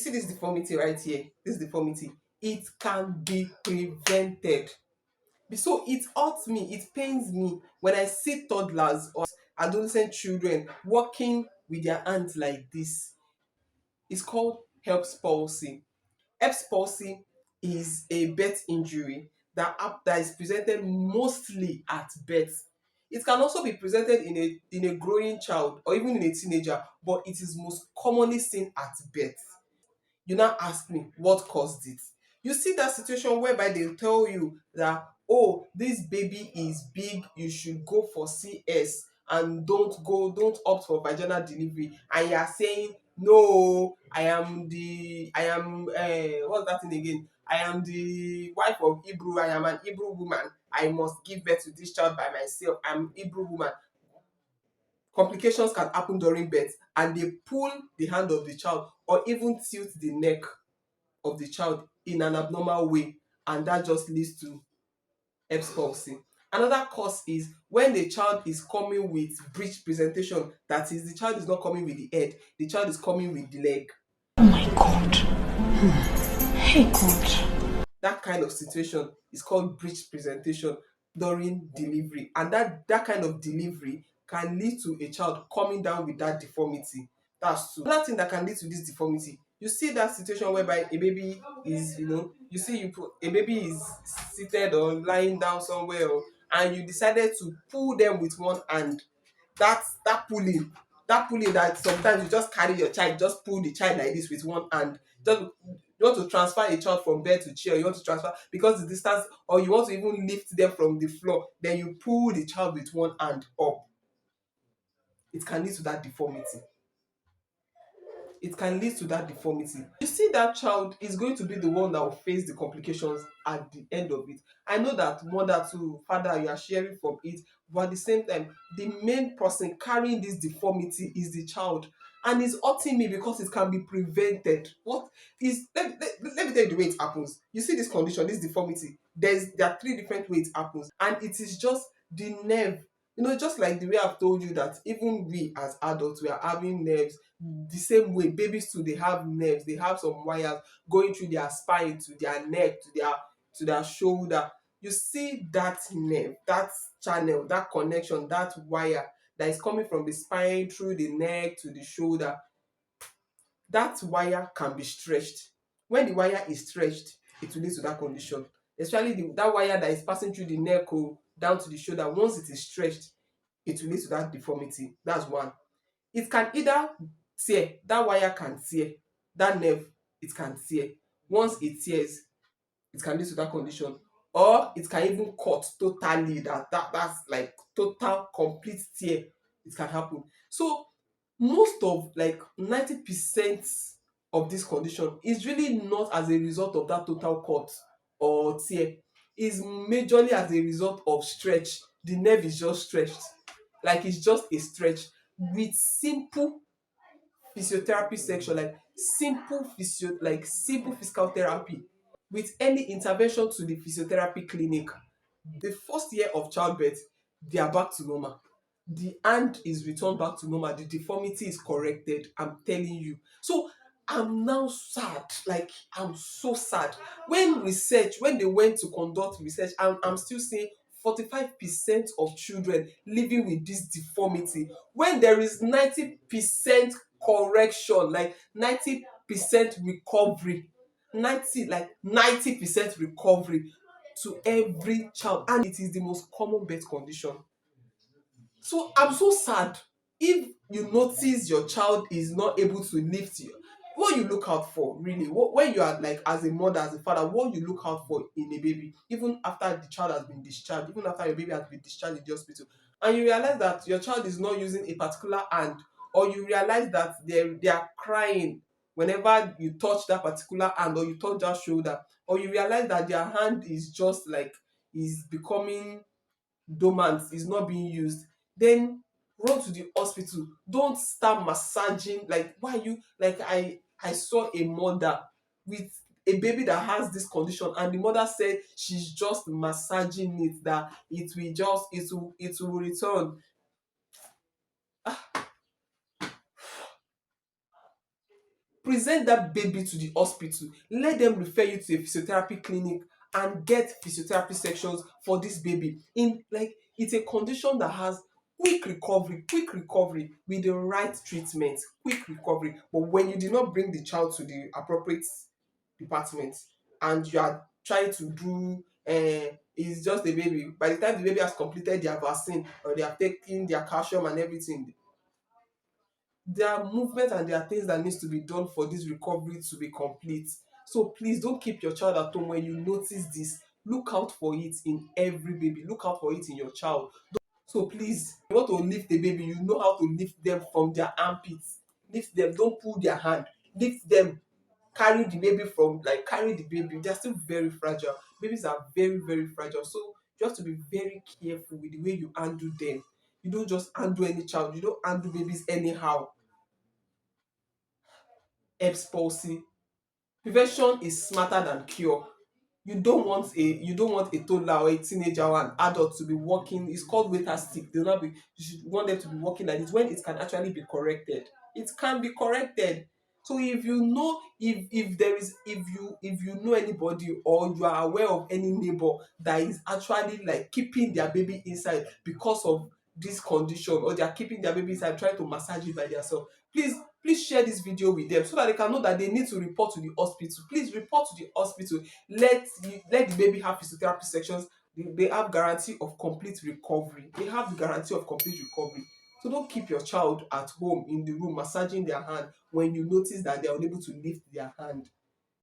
See this deformity right here, this deformity, it can be prevented. So it hurts me, it pains me when I see toddlers or adolescent children walking with their hands like this. It's called herpes palsy. Herpes palsy is a birth injury that is presented mostly at birth. It can also be presented in a growing child or even in a teenager, but it is most commonly seen at birth. You now ask me what caused it. You see that situation whereby they tell you that, oh, this baby is big, you should go for CS and don't opt for vaginal delivery, and you are saying no, I am what's that thing again, I am the wife of Hebrew, I am an Hebrew woman, I must give birth to this child by myself, I'm Hebrew woman. Complications can happen during birth and they pull the hand of the child or even tilt the neck of the child in an abnormal way, and that just leads to herpes palsy. Another cause is when the child is coming with breech presentation, that is, the child is not coming with the head, the child is coming with the leg. Oh my God. Hey God. That kind of situation is called breech presentation during delivery, and that kind of delivery can lead to a child coming down with that deformity. That's two. Another thing that can lead to this deformity, you see that situation whereby a baby is, you see you put a baby is seated or lying down somewhere, and you decided to pull them with one hand. That pulling, that sometimes you just carry your child, just pull the child like this with one hand. Just you want to transfer a child from bed to chair, you want to transfer because the distance, or you want to even lift them from the floor, then you pull the child with one hand up. It can lead to that deformity. It can lead to that deformity. You see, that child is going to be the one that will face the complications at the end of it. I know that mother to father, you are sharing from it, but at the same time, the main person carrying this deformity is the child. And it's hurting me because it can be prevented. What is let me tell you the way it happens. You see this condition, this deformity, there are three different ways it happens, and it is just the nerve. Just like the way I've told you that even we as adults, we are having nerves. The same way babies too, they have nerves, they have some wires going through their spine to their neck to their shoulder. You see that nerve, that channel, that connection, that wire that is coming from the spine through the neck to the shoulder. That wire can be stretched. When the wire is stretched, it will lead to that condition, especially that wire that is passing through the neck down to the shoulder. Once it is stretched, it will lead to that deformity. That's one. It can either tear, that wire can tear, that nerve, it can tear. Once it tears, it can lead to that condition, or it can even cut totally. That's like total complete tear. It can happen. So most of like 90% of this condition is really not as a result of that total cut or tear. Is majorly as a result of stretch. The nerve is just stretched, like it's just a stretch with simple physiotherapy section, like simple physical therapy with any intervention to the physiotherapy clinic. The first year of childbirth, they are back to normal. The hand is returned back to normal, the deformity is corrected, I'm telling you. So I'm now sad, like I'm so sad. When they went to conduct research, I'm still seeing 45% of children living with this deformity when there is 90% correction, like 90% recovery, 90% recovery to every child, and it is the most common birth condition. So I'm so sad if you notice your child is not able to lift you. What you look out for, really, when you are like as a mother, as a father, what you look out for in a baby, even after the child has been discharged, even after your baby has been discharged in the hospital, and you realize that your child is not using a particular hand, or you realize that they are crying whenever you touch that particular hand or you touch that shoulder, or you realize that their hand is just like is becoming dormant, is not being used, then run to the hospital. Don't start massaging. Like, why you like I saw a mother with a baby that has this condition, and the mother said she's just massaging it, that it will return. present that baby to the hospital, let them refer you to a physiotherapy clinic and get physiotherapy sections for this baby. In like, it's a condition that has quick recovery with the right treatment, quick recovery. But when you did not bring the child to the appropriate department and you are trying to do it's just a baby, by the time the baby has completed their vaccine or they have taken their calcium and everything, there are movement and there are things that needs to be done for this recovery to be complete. So please don't keep your child at home. When you notice this, look out for it in every baby, look out for it in your child. So please, you want to lift the baby, you know how to lift them from their armpits. Lift them, don't pull their hand. Lift them, carry the baby from, like, carry the baby. They're still very fragile. Babies are very fragile. So you have to be very careful with the way you handle them. You don't just handle any child. You don't handle babies anyhow. Helps Palsy. Prevention is smarter than cure. You don't want a toddler or a teenager or an adult to be walking. It's called waiter stick. They will not be. You should want them to be walking like this when it can actually be corrected. It can be corrected. So if you know, if there is if you know anybody or you are aware of any neighbor that is actually like keeping their baby inside because of this condition, or they are keeping their baby inside trying to massage it by themselves, please share this video with them so that they can know that they need to report to the hospital. Please report to the hospital. Let the baby have physiotherapy sections. They have guarantee of complete recovery. They have the guarantee of complete recovery. So don't keep your child at home in the room massaging their hand when you notice that they are unable to lift their hand.